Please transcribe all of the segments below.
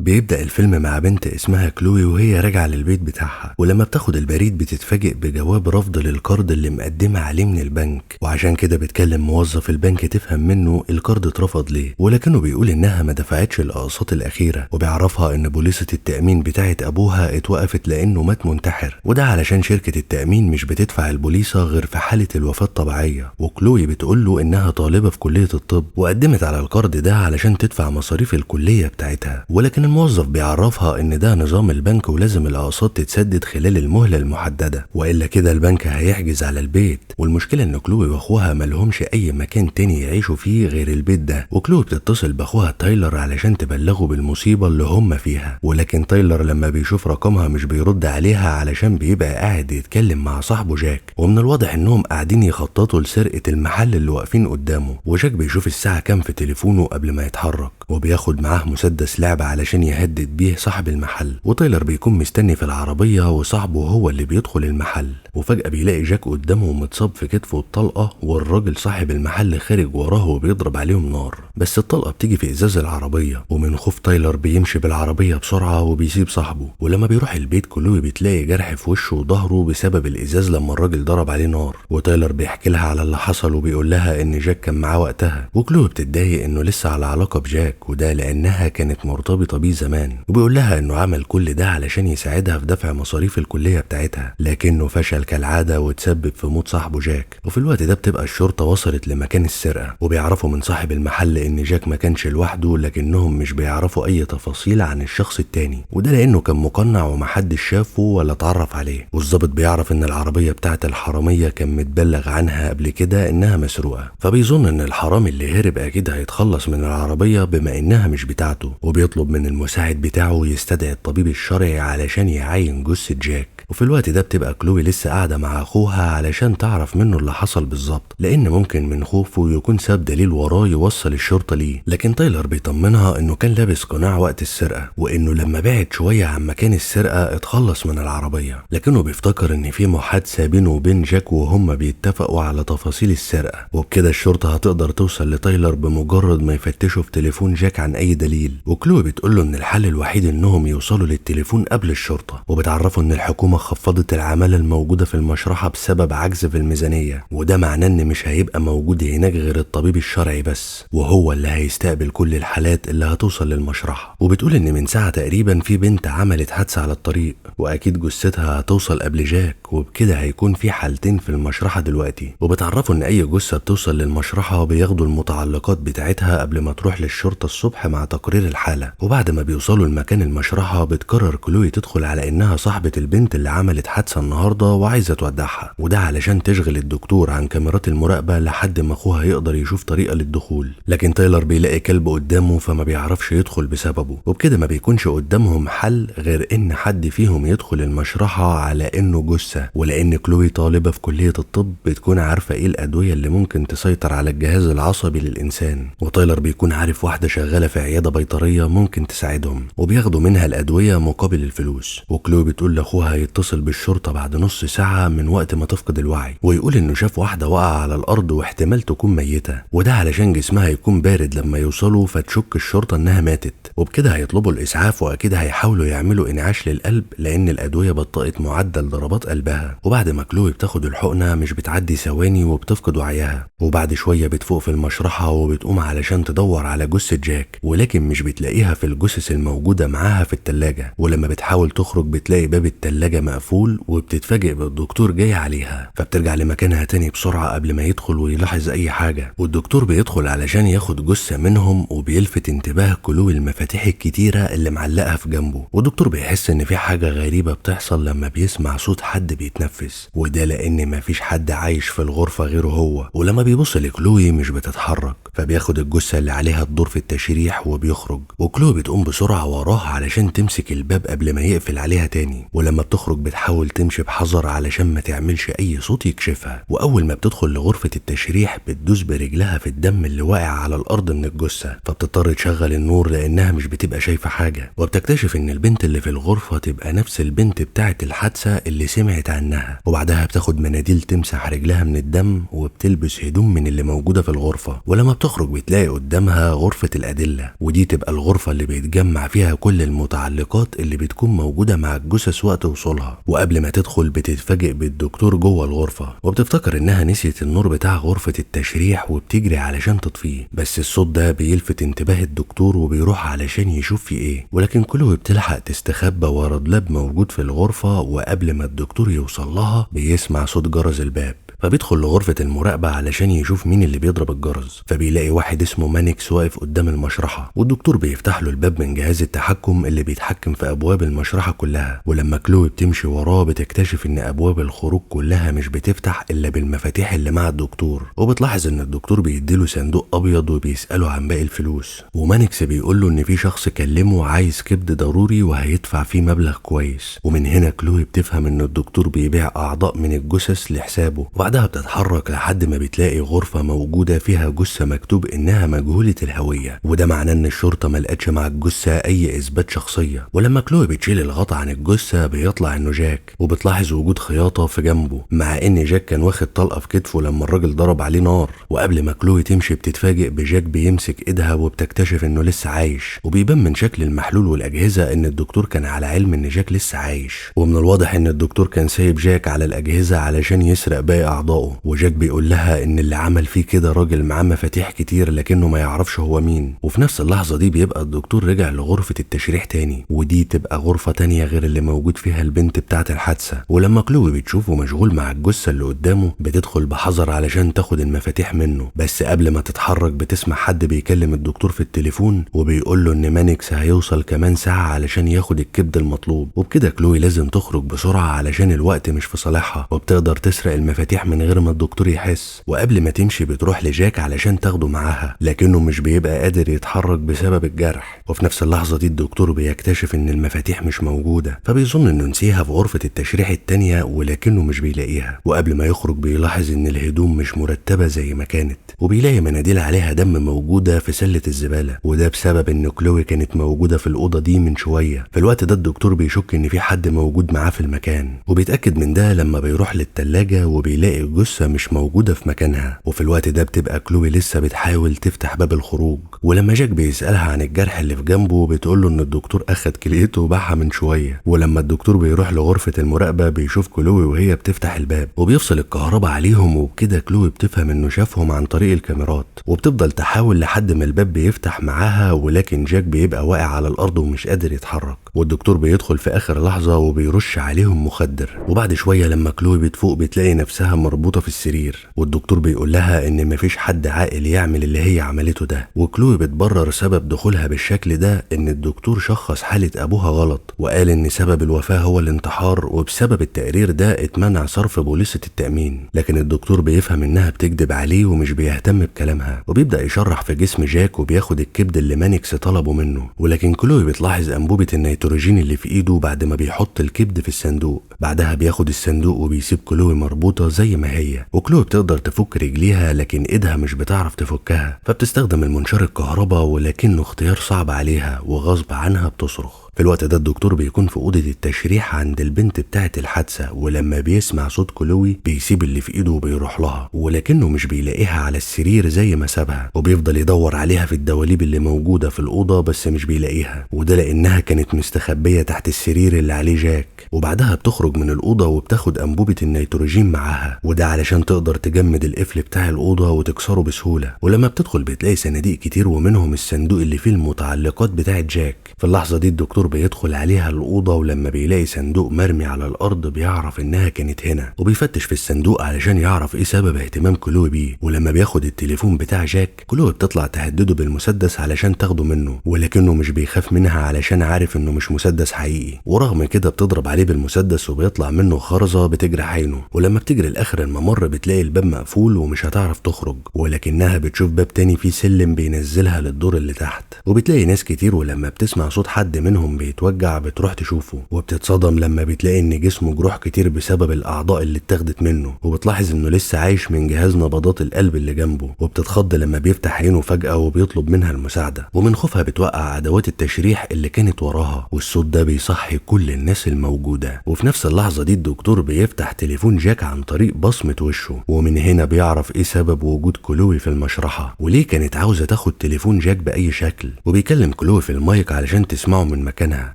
بيبدأ الفيلم مع بنت اسمها كلوي وهي راجعة للبيت بتاعها، ولما بتاخد البريد بتتفاجئ بجواب رفض للقرض اللي مقدمة عليه من البنك، وعشان كده بتكلم موظف البنك تفهم منه القرض اترفض ليه، ولكنه بيقول انها ما دفعتش الاقساط الاخيرة، وبيعرفها ان بوليصة التأمين بتاعت ابوها اتوقفت لانه مات منتحر، وده علشان شركة التأمين مش بتدفع البوليصة غير في حالة الوفاة الطبيعية. وكلوي بتقول له انها طالبة في كلية الطب وقدمت على القرض ده علشان تدفع مصاريف الكلية بتاعتها، ولكن الموظف بيعرفها ان ده نظام البنك ولازم الاقساط تتسدد خلال المهلة المحددة، والا كده البنك هيحجز على البيت. والمشكلة ان كلوي واخوها ملهمش اي مكان تاني يعيشوا فيه غير البيت ده، وكلوي بتتصل باخوها تايلر علشان تبلغه بالمصيبة اللي هم فيها، ولكن تايلر لما بيشوف رقمها مش بيرد عليها علشان بيبقى قاعد يتكلم مع صاحبه جاك، ومن الواضح انهم قاعدين يخططوا لسرقة المحل اللي واقفين قدامه. وجاك بيشوف الساعة كام في تليفونه قبل ما يتحرك، وبياخد معاه مسدس لعبة علشان يهدد بيه صاحب المحل، وتايلر بيكون مستني في العربية وصاحبه هو اللي بيدخل المحل، وفجأة بيلاقي جاك قدامه متصاب في كتفه بطلقة، والراجل صاحب المحل خارج وراه وبيضرب عليهم نار، بس الطلقة بتيجي في ازاز العربية، ومن خوف تايلر بيمشي بالعربية بسرعة وبيسيب صاحبه. ولما بيروح البيت كلوي بتلاقي جرح في وشه وظهره بسبب الازاز لما الراجل ضرب عليه نار، وتايلر بيحكي لها على اللي حصل وبيقول لها ان جاك كان معاه وقتها، وكلوي بتتضايق انه لسه على علاقة بجاك، وده لانها كانت مرتبطة بيه زمان، وبيقول لها انه عمل كل ده علشان يساعدها في دفع مصاريف الكلية بتاعتها، لكنه فشل كالعادة وتسبب في موت صاحبه جاك. وفي الوقت ده بتبقى الشرطة وصلت لمكان السرقة، وبيعرفوا من صاحب المحل ان جاك ما كانش لوحده، لكنهم مش بيعرفوا اي تفاصيل عن الشخص التاني، وده لانه كان مقنع ومحدش شافه ولا اتعرف عليه. والظابط بيعرف ان العربية بتاعت الحرامية كان متبلغ عنها قبل كده انها مسروقة، فبيظن ان الحرامي اللي هرب اكيد هيتخلص من العربية بما انها مش بتاعته، وبيطلب من المساعد بتاعه يستدعي الطبيب الشرعي علشان يعاين جثة جاك. وفي الوقت ده بتبقى كلوي لسه قاعدة مع اخوها علشان تعرف منه اللي حصل بالظبط، لان ممكن من خوفه يكون ساب دليل وراه يوصل الشرطة ليه، لكن تايلر بيطمنها انه كان لابس قناع وقت السرقة، وانه لما بعد شوية عن مكان السرقة اتخلص من العربية، لكنه بيفتكر ان في محادثة بينه وبين جاك وهم بيتفقوا على تفاصيل السرقة، وبكده الشرطة هتقدر توصل لتايلر بمجرد ما يفتشوا في تليفون جاك عن اي دليل. وكلوي بتقوله ان الحل الوحيد انهم يوصلوا للتليفون قبل الشرطة، وبتعرفوا ان الحكومة خفضت العمالة الموجودة في المشرحة بسبب عجز في الميزانية، وده معناه ان مش هيبقى موجود هناك غير الطبيب الشرعي بس، وهو اللي هيستقبل كل الحالات اللي هتوصل للمشرحة. وبتقول ان من ساعة تقريبا في بنت عملت حادثة على الطريق، واكيد جثتها هتوصل قبل جاك، وبكده هيكون في حالتين في المشرحة دلوقتي. وبتعرفوا ان اي جثة بتوصل للمشرحة بياخدوا المتعلقات بتاعتها قبل ما تروح للشرطة الصبح مع تقرير الحالة، وبعد ما بيوصلوا لمكان المشرحة بتقرر كلوي تدخل على انها صاحبة البنت اللي عملت حادثة النهاردة وعايزة تودعها، وده علشان تشغل الدكتور عن كاميرات المراقبة لحد ما اخوها يقدر يشوف طريقة للدخول، لكن تايلر بيلاقي كلب قدامه فما بيعرفش يدخل بسببه، وبكده ما بيكونش قدامهم حل غير ان حد فيهم يدخل المشرحة على انه جثة، ولان كلوي طالبة في كلية الطب بتكون عارفة ايه الادوية اللي ممكن تسيطر على الجهاز العصبي للانسان، وتايلر بيكون عارف واحدة شغالة في عيادة بيطرية ممكن تساعدهم، وبياخدوا منها الادوية مقابل الفلوس. وكلوي بتقول لاخوها يتصل بالشرطة بعد نص ساعة من وقت ما تفقد الوعي، ويقول انه شاف واحدة واقعة على الارض واحتمال تكون ميتة، وده علشان جسمها يكون بارد لما يوصلوا فتشك الشرطة انها ماتت، وبكده هيطلبوا الاسعاف، واكيد هيحاولوا يعملوا انعاش للقلب لان الادوية بطأت معدل ضربات قلبها. وبعد ما كلوي بتاخد الحقنة مش بتعدي ثواني وبتفقد وعيها، وبعد شوية بتفوق في المشرحة وبتقوم علشان تدور على جثة جاك، ولكن مش بتلاقيها في الجثث الموجودة معاها في التلاجة، ولما بتحاول تخرج بتلاقي باب التلاجة مقفول، وبتتفاجئ بالدكتور جاي عليها، فبترجع لمكانها تاني بسرعة قبل ما يدخل ويلاحظ اي حاجة. والدكتور بيدخل علشان ياخد جثة منهم، وبيلفت انتباه كلوي المفاتيح الكتيرة اللي معلقها في جنبه، والدكتور بيحس ان في حاجة غريبة بتحصل لما بيسمع صوت حد بيتنفس، وده لان مفيش حد عايش في الغرفة غيره هو. ولما بيبص لكلوي مش بتتحرك، فبياخد الجثة اللي عليها الدور في التشريح وبيخرج، وكلوي بتقوم بسرعة وراه علشان تمسك الباب قبل ما يقفل عليها تاني. ولما بتخرج بتخرج بتحاول تمشي بحذر علشان ما تعملش اي صوت يكشفها، واول ما بتدخل لغرفة التشريح بتدوس برجلها في الدم اللي واقع على الارض من الجثة، فبتضطر تشغل النور لانها مش بتبقى شايفة حاجة، وبتكتشف ان البنت اللي في الغرفة تبقى نفس البنت بتاعة الحادثة اللي سمعت عنها. وبعدها بتاخد مناديل تمسح رجلها من الدم وبتلبس هدوم من اللي موجودة في الغرفة، ولما بتخرج بتلاقي قدامها غرفة الأدلة، ودي تبقى الغرفة اللي بيتجمع فيها كل المتعلقات اللي بتكون موجودة مع الجثث وقت وصولها. وقبل ما تدخل بتتفاجئ بالدكتور جوه الغرفة، وبتفتكر انها نسيت النور بتاع غرفة التشريح وبتجري علشان تطفيه، بس الصوت ده بيلفت انتباه الدكتور وبيروح علشان يشوف في ايه، ولكن كلوي بتلحق تستخبى ورا دولاب موجود في الغرفة، وقبل ما الدكتور يوصل لها بيسمع صوت جرس الباب، فبيدخل لغرفة المراقبة علشان يشوف مين اللي بيضرب الجرس، فبيلاقي واحد اسمه مانيكس واقف قدام المشرحة، والدكتور بيفتح له الباب من جهاز التحكم اللي بيتحكم في أبواب المشرحة كلها. ولما كلوي بتمشي وراه بتكتشف إن أبواب الخروج كلها مش بتفتح إلا بالمفاتيح اللي مع الدكتور، وبتلاحظ إن الدكتور بيديله صندوق أبيض وبيسأله عن باقي الفلوس، ومانيكس بيقول له إن في شخص كلمه عايز كبد ضروري وهيدفع فيه مبلغ كويس. ومن هنا كلوي بتفهم إن الدكتور بيبيع أعضاء من الجثث لحسابه، وبعدها بتتحرك لحد ما بتلاقي غرفة موجودة فيها جثة مكتوب إنها مجهولة الهوية، وده معناه إن الشرطة ملقتش مع الجثة أي إثبات شخصية. ولما كلوي بتشيل الغطا عن الجثة بيطلع إنه جاك، وبتلاحظ وجود خياطة في جنبه، مع إن جاك كان واخد طلقة في كتفه لما الراجل ضرب عليه نار. وقبل ما كلوي تمشي بتتفاجئ بجاك بيمسك إيدها وبتكتشف إنه لسه عايش، وبيبان من شكل المحلول والأجهزة إن الدكتور كان على علم إن جاك لسه عايش، ومن الواضح إن الدكتور كان سايب جاك على الأجهزة علشان يسرق باقي أعضائه. وجاك بيقول لها إن اللي عمل فيه كده راجل معاه مفاتيح كتير لكنه ما يعرفش هو مين. وفي نفس اللحظة دي بيبقى الدكتور رجع لغرفة التشريح تاني، ودي تبقى غرفة تانية غير اللي موجود فيها البنت بتاعة الحادثة. ولما كلوي بتشوفه مشغول مع الجثة اللي قدامه بتدخل بحذر علشان تاخد المفاتيح منه، بس قبل ما تتحرك بتسمع حد بيكلم الدكتور في التليفون وبيقول له إن مانيكس هيوصل كمان ساعة علشان ياخد الكبد المطلوب. وبكده كلوي لازم تخرج بسرعة علشان الوقت مش في صالحها، وبتقدر تسرق المفاتيح من غير ما الدكتور يحس. وقبل ما تمشي بتروح لجاك علشان تاخده معاها، لكنه مش بيبقى قادر يتحرك بسبب الجرح. وفي نفس اللحظة دي الدكتور بيكتشف ان المفاتيح مش موجودة، فبيظن انه نسيها في غرفة التشريح التانية ولكنه مش بيلاقيها. وقبل ما يخرج بيلاحظ ان الهدوم مش مرتبة زي ما كانت، وبيلاقي مناديل عليها دم موجودة في سلة الزبالة، وده بسبب ان كلوي كانت موجودة في الأوضة دي من شوية. في الوقت ده الدكتور بيشك ان في حد موجود معاه في المكان، وبيتأكد من ده لما بيروح للتلاجة وبيلاقي الجثة مش موجودة في مكانها. وفي الوقت ده بتبقى كلوي لسه بتحاول تفتح باب الخروج، ولما جاك بيسألها عن الجرح اللي في جنبه بتقوله ان الدكتور اخد كليته وباعها من شوية. ولما الدكتور بيروح لغرفة المراقبة بيشوف كلوي وهي بتفتح الباب وبيفصل الكهرباء عليهم، وبكده كلوي بتفهم انه شافهم عن طريق الكاميرات، وبتفضل تحاول لحد ما الباب بيفتح معاها، ولكن جاك بيبقى واقع على الارض ومش قادر يتحرك. والدكتور بيدخل في اخر لحظة وبيرش عليهم مخدر. وبعد شوية لما كلوي بتفوق بتلاقي نفسها مربوطة في السرير، والدكتور بيقول لها ان مفيش حد عاقل يعمل اللي هي عملته ده. وكلوي بتبرر سبب دخولها بالشكل ده ان الدكتور شخص حالة ابوها غلط، وقال ان سبب الوفاة هو الانتحار، وبسبب التقرير ده اتمنع صرف بوليصة التأمين. لكن الدكتور بيفهم انها بتكذب عليه ومش بيهتم بكلامها، وبيبدأ يشرح في جسم جاك وبياخد الكبد اللي مانيكس طلبه منه. ولكن كلوي بتلاحظ انبوبة النيتروجين اللي في ايده بعد ما بيحط الكبد في الصندوق. بعدها بياخد الصندوق وبيسيب كلوي مربوطة زي ما هي، وكلوي بتقدر تفك رجليها لكن ايدها مش بتعرف تفكها، فبتستخدم المنشار الكهرباء ولكنه اختيار صعب عليها وغصب عنها بتصرخ. في الوقت ده الدكتور بيكون في أوضة التشريح عند البنت بتاعة الحادثة، ولما بيسمع صوت كلوي بيسيب اللي في ايده وبيروح لها، ولكنه مش بيلاقيها على السرير زي ما سابها، وبيفضل يدور عليها في الدواليب اللي موجودة في الأوضة بس مش بيلاقيها، وده لأنها كانت مستخبية تحت السرير اللي عليه جاك. وبعدها بتخرج من الأوضة وبتاخد أنبوبة النيتروجين معاها، وده علشان تقدر تجمد القفل بتاع الأوضة وتكسره بسهولة. ولما بتدخل بتلاقي صناديق كتير ومنهم الصندوق اللي فيه المتعلقات بتاعة جاك. في اللحظة دي الدكتور بيدخل عليها الأوضة، ولما بيلاقي صندوق مرمي على الأرض بيعرف إنها كانت هنا، وبيفتش في الصندوق علشان يعرف إيه سبب اهتمام كلوي بيه. ولما بياخد التليفون بتاع جاك كلوي بتطلع تهدده بالمسدس علشان تاخده منه، ولكنه مش بيخاف منها علشان عارف إنه مش مسدس حقيقي، ورغم كده بتضرب عليه بالمسدس وبيطلع منه خرزة بتجرح عينه. ولما بتجري لآخر الممر بتلاقي الباب مقفول ومش هتعرف تخرج، ولكنها بتشوف باب تاني فيه سلم بينزلها للدور اللي تحت، وبتلاقي ناس كتير. ولما بتسمع صوت حد منهم جسمهم بيتوجع بتروح تشوفه، وبتتصدم لما بتلاقي ان جسمه جروح كتير بسبب الاعضاء اللي اتاخدت منه، وبتلاحظ انه لسه عايش من جهاز نبضات القلب اللي جنبه، وبتتخض لما بيفتح عينه فجأة وبيطلب منها المساعدة، ومن خوفها بتوقع ادوات التشريح اللي كانت وراها، والصوت ده بيصحي كل الناس الموجودة. وفي نفس اللحظة دي الدكتور بيفتح تليفون جاك عن طريق بصمة وشه، ومن هنا بيعرف ايه سبب وجود كلوي في المشرحة وليه كانت عاوزة تاخد تليفون جاك بأي شكل. وبيكلم كلوي في المايك علشان تسمعه من مكانها،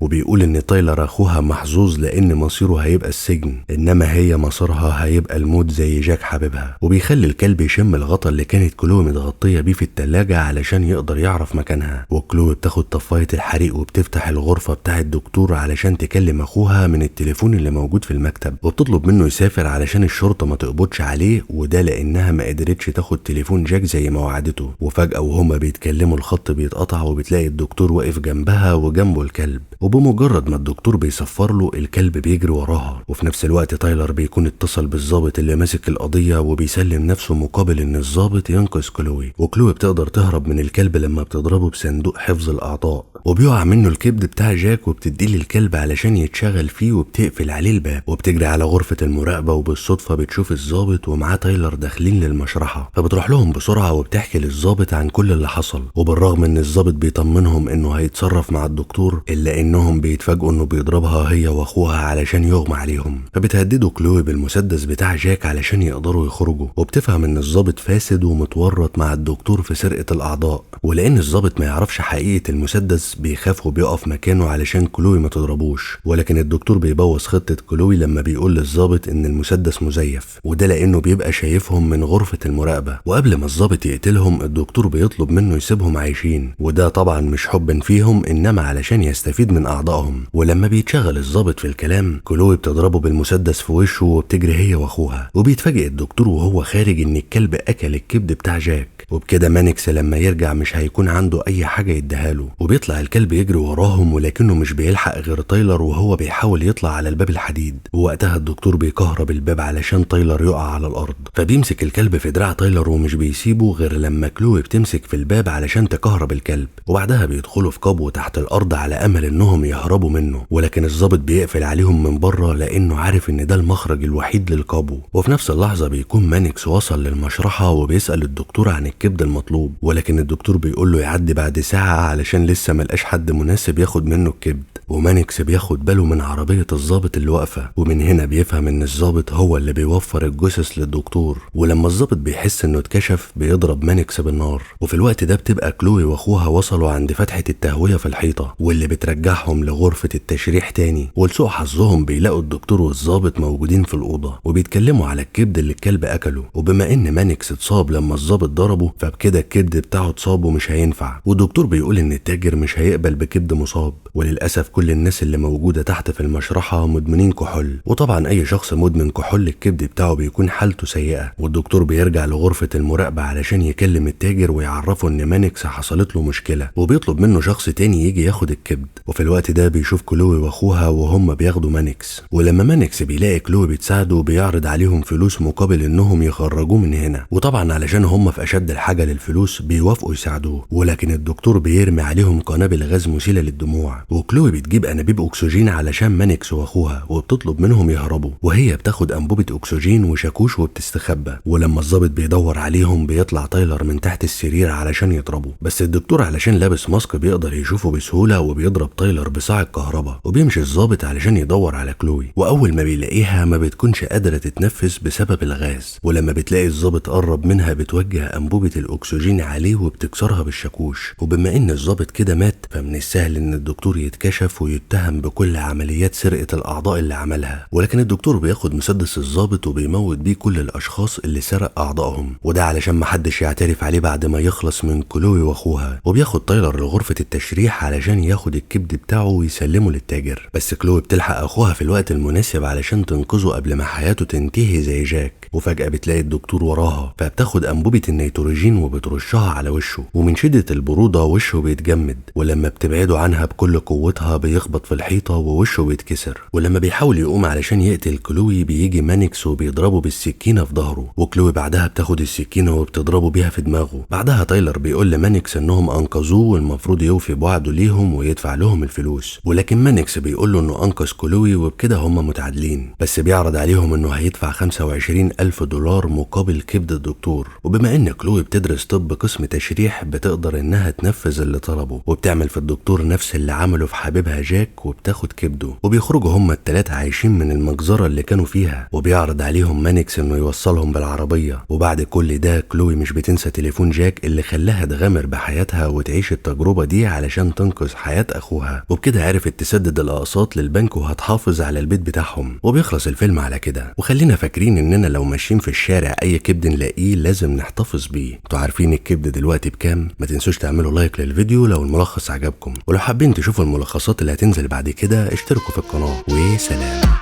وبيقول ان تايلر اخوها محظوظ لان مصيره هيبقى السجن، انما هي مصيرها هيبقى الموت زي جاك حبيبها. وبيخلي الكلب يشم الغطا اللي كانت كلوي متغطية بيه في التلاجة علشان يقدر يعرف مكانها. وكلوي بتاخد طفاية الحريق وبتفتح الغرفة بتاع الدكتور علشان تكلم اخوها من التليفون اللي موجود في المكتب، وبتطلب منه يسافر علشان الشرطة ما تقبضش عليه، وده لانها ما قدرتش تاخد تليفون جاك زي ما وعدته. وفجأة وهما بيتكلموا الخط بيتقطع، وبتلاقي الدكتور واقف جنبها وجنبه الكلب، وبمجرد ما الدكتور بيصفر له الكلب بيجري وراها. وفي نفس الوقت تايلر بيكون اتصل بالضابط اللي ماسك القضية وبيسلم نفسه مقابل ان الضابط ينقذ كلوي. وكلوي بتقدر تهرب من الكلب لما بتضربه بصندوق حفظ الاعضاء، وبيقع منه الكبد بتاع جاك، وبتديه للكلب علشان يتشغل فيه، وبتقفل عليه الباب، وبتجري على غرفة المراقبة، وبالصدفة بتشوف الضابط ومعاه تايلر داخلين للمشرحة، فبتروح لهم بسرعة وبتحكي للضابط عن كل اللي حصل. وبالرغم ان الضابط بيطمنهم انه هيتصرف مع الدكتور، الا انهم بيتفاجئوا انه بيضربها هي واخوها علشان يغمى عليهم، فبتهددوا كلوي بالمسدس بتاع جاك علشان يقدروا يخرجوا. وبتفهم ان الضابط فاسد ومتورط مع الدكتور في سرقة الاعضاء، ولان الضابط ما يعرفش حقيقة المسدس بيخاف وبيقف مكانه علشان كلوي ما تضربوش. ولكن الدكتور بيبوظ خطة كلوي لما بيقول للضابط ان المسدس مزيف، وده لانه بيبقى شايفهم من غرفة المراقبة. وقبل ما الضابط يقتلهم الدكتور بيطلب منه يسيبهم عايشين، وده طبعا مش حبا فيهم انما علشان يستفيد من اعضائهم. ولما بيتشغل الضابط في الكلام كلوي بتضربه بالمسدس في وشه، وبتجري هي واخوها. وبيتفاجئ الدكتور وهو خارج ان الكلب اكل الكبد بتاع جاك، وبكده مانكس لما يرجع مش هيكون عنده اي حاجة يديهاله. وبيطلع الكلب يجري وراهم، ولكنه مش بيلحق غير تايلر وهو بيحاول يطلع على الباب الحديد. ووقتها الدكتور بيكهرب الباب علشان تايلر يقع على الارض، فبيمسك الكلب في دراع تايلر ومش بيسيبه غير لما كلوي بتمسك في الباب علشان تكهرب الكلب. وبعدها بيدخلوا في قبو تحت الارض على امل انهم يهربوا منه، ولكن الضابط بيقفل عليهم من بره لانه عارف ان ده المخرج الوحيد للقبو. وفي نفس اللحظه بيكون مانكس وصل للمشرحه وبيسال الدكتور عن الكبد المطلوب، ولكن الدكتور بيقول له يعدي بعد ساعه علشان لسه ملقاش حد مناسب ياخد منه الكبد. ومانكس بياخد باله من عربية الضابط اللي واقفة، ومن هنا بيفهم ان الضابط هو اللي بيوفر الجثث للدكتور. ولما الضابط بيحس انه اتكشف بيضرب مانكس بالنار. وفي الوقت ده بتبقى كلوي واخوها وصلوا عند فتحة التهوية في الحيطة واللي بترجعهم لغرفة التشريح تاني. ولسوء حظهم بيلاقوا الدكتور والضابط موجودين في الأوضة وبيتكلموا على الكبد اللي الكلب أكله. وبما ان مانكس اتصاب لما الضابط ضربه فبكده الكبد بتاعه اتصاب ومش هينفع، والدكتور بيقول ان التاجر مش هيقبل بكبد مصاب. وللأسف كل الناس اللي موجودة تحت في المشرحة مدمنين كحول، وطبعا أي شخص مدمن كحول الكبد بتاعه بيكون حالته سيئة. والدكتور بيرجع لغرفة المراقبة علشان يكلم التاجر ويعرفه إن مانكس حصلت له مشكلة، وبيطلب منه شخص تاني يجي ياخد الكبد. وفي الوقت ده بيشوف كلوي واخوها وهم بياخدوا مانكس، ولما مانكس بيلاقي كلوي بتساعده بيعرض عليهم فلوس مقابل إنهم يخرجوه من هنا، وطبعا علشان هم في أشد الحاجة للفلوس بيوافقوا يساعدوه. ولكن الدكتور بيرمي عليهم قنابل غاز مسيلة للدموع، وكلوي بتجيب انابيب اكسجين علشان مانكس واخوها وبتطلب منهم يهربوا، وهي بتاخد انبوبة اكسجين وشاكوش وبتستخبى. ولما الضابط بيدور عليهم بيطلع تايلر من تحت السرير علشان يضربه، بس الدكتور علشان لابس ماسك بيقدر يشوفه بسهولة وبيضرب تايلر بصاع الكهرباء. وبيمشي الضابط علشان يدور على كلوي، واول ما بيلاقيها ما بتكونش قادرة تتنفس بسبب الغاز. ولما بتلاقي الضابط قرب منها بتوجه انبوبة الاكسجين عليه وبتكسرها بالشاكوش. وبما ان الضابط كده مات فمن السهل ان الدكتور يتكشف ويتهم بكل عمليات سرقة الأعضاء اللي عملها. ولكن الدكتور بياخد مسدس الضابط وبيموت بيه كل الأشخاص اللي سرق أعضائهم، وده علشان محدش يعترف عليه بعد ما يخلص من كلوي واخوها. وبياخد تايلر لغرفة التشريح علشان ياخد الكبد بتاعه ويسلمه للتاجر، بس كلوي بتلحق أخوها في الوقت المناسب علشان تنقذه قبل ما حياته تنتهي زي جاك. وفجأة بتلاقي الدكتور وراها فبتاخد أنبوبة النيتروجين وبترشها على وشه، ومن شدة البرودة وشه بيتجمد. ولما بتبعده عنها بكل قوتها بيخبط في الحيطة ووشه بيتكسر، ولما بيحاول يقوم علشان يقتل كلوي بيجي مانيكس وبيضربه بالسكينة في ظهره، وكلوي بعدها بتاخد السكينة وبتضربه بيها في دماغه. بعدها تايلر بيقول لمانيكس انهم انقذوه والمفروض يوفي بوعده ليهم ويدفع لهم الفلوس، ولكن مانيكس بيقول له انه انقذ كلوي وبكده هم متعادلين، بس بيعرض عليهم انه هيدفع 25,000 دولار مقابل كبد الدكتور. وبما ان كلوي بتدرس طب قسم تشريح بتقدر انها تنفذ اللي طلبه، وبتعمل في الدكتور نفس اللي عمله في حبيبها جاك وبتاخد كبده. وبيخرجوا هما التلاتة عايشين من المجزرة اللي كانوا فيها، وبيعرض عليهم مانيكس انه يوصلهم بالعربية. وبعد كل ده كلوي مش بتنسى تليفون جاك اللي خلاها تغامر بحياتها وتعيش التجربة دي علشان تنقذ حياة اخوها، وبكده عرفت تسدد الاقساط للبنك وهتحافظ على البيت بتاعهم. وبيخلص الفيلم على كده. وخلينا فاكرين اننا لو ماشيين في الشارع اي كبد نلاقيه لازم نحتفظ بيه. انتوا عارفين الكبد دلوقتي بكام؟ ما تنسوش تعملوا لايك للفيديو لو الملخص عجبكم، ولو حابين تشوفوا الملخصات اللي هتنزل بعد كده اشتركوا في القناة. وسلام.